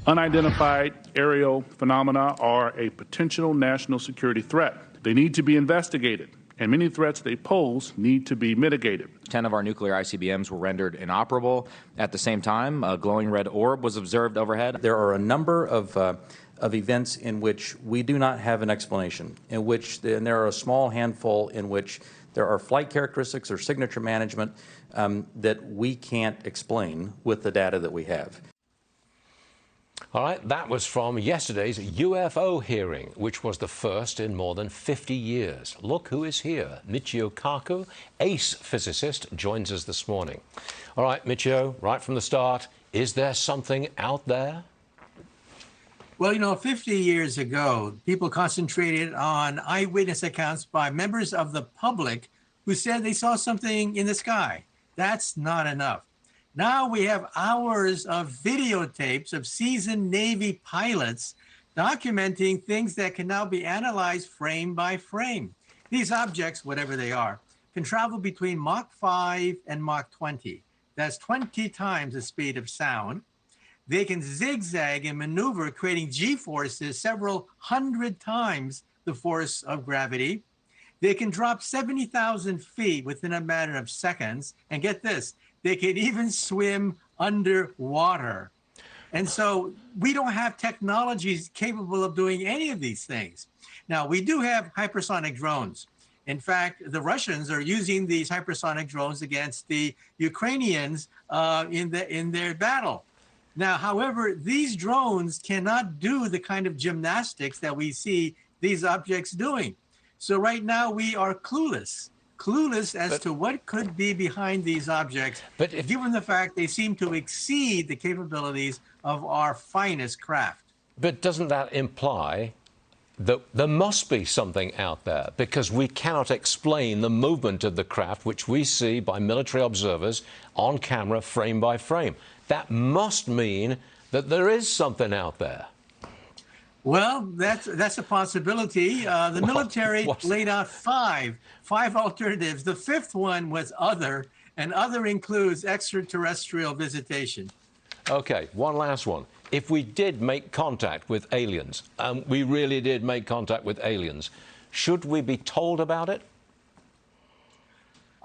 Unidentified aerial phenomena are a potential national security threat. They need to be investigated, and many threats they pose need to be mitigated. 10 of our nuclear ICBMs were rendered inoperable. At the same time, a glowing red orb was observed overhead. There are a number of events in which we do not have an explanation, and there are a small handful in which there are flight characteristics or signature management that we can't explain with the data that we have. All right, that was from yesterday's UFO hearing, which was the first in more than 50 years. Look who is here. Michio Kaku, ace physicist, joins us this morning. All right, Michio, right from the start, is there something out there? Well, 50 years ago, people concentrated on eyewitness accounts by members of the public who said they saw something in the sky. That's not enough. Now we have hours of videotapes of seasoned Navy pilots documenting things that can now be analyzed frame by frame. These objects, whatever they are, can travel between Mach 5 and Mach 20. That's 20 times the speed of sound. They can zigzag and maneuver, creating G-forces several hundred times the force of gravity. They can drop 70,000 feet within a matter of seconds. And get this, they can even swim underwater. And so we don't have technologies capable of doing any of these things. Now, we do have hypersonic drones. In fact, the Russians are using these hypersonic drones against the Ukrainians in their battle. Now, however, these drones cannot do the kind of gymnastics that we see these objects doing. So right now we are clueless as to what could be behind these objects, given the fact they seem to exceed the capabilities of our finest craft. But doesn't that imply that there must be something out there, because we cannot explain the movement of the craft, which we see by military observers on camera frame by frame? That must mean that there is something out there. Well, that's a possibility. The military laid out five alternatives. The fifth one was other, and other includes extraterrestrial visitation. Okay, one last one. If we did make contact with aliens, we really did make contact with aliens, should we be told about it?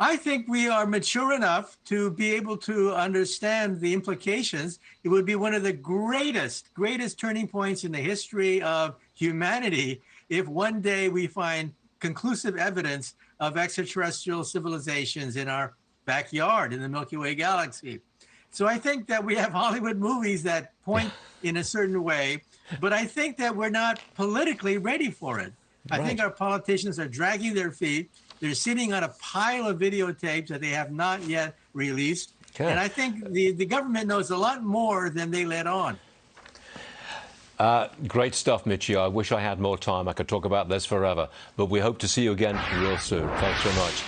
I think we are mature enough to be able to understand the implications. It would be one of the greatest turning points in the history of humanity if one day we find conclusive evidence of extraterrestrial civilizations in our backyard in the Milky Way galaxy. So I think that we have Hollywood movies that point in a certain way, but I think that we're not politically ready for it. I think our politicians are dragging their feet. They're sitting on a pile of videotapes that they have not yet released. Okay. And I think the government knows a lot more than they let on. Great stuff, Michio. I wish I had more time. I could talk about this forever. But we hope to see you again real soon. Thanks so much.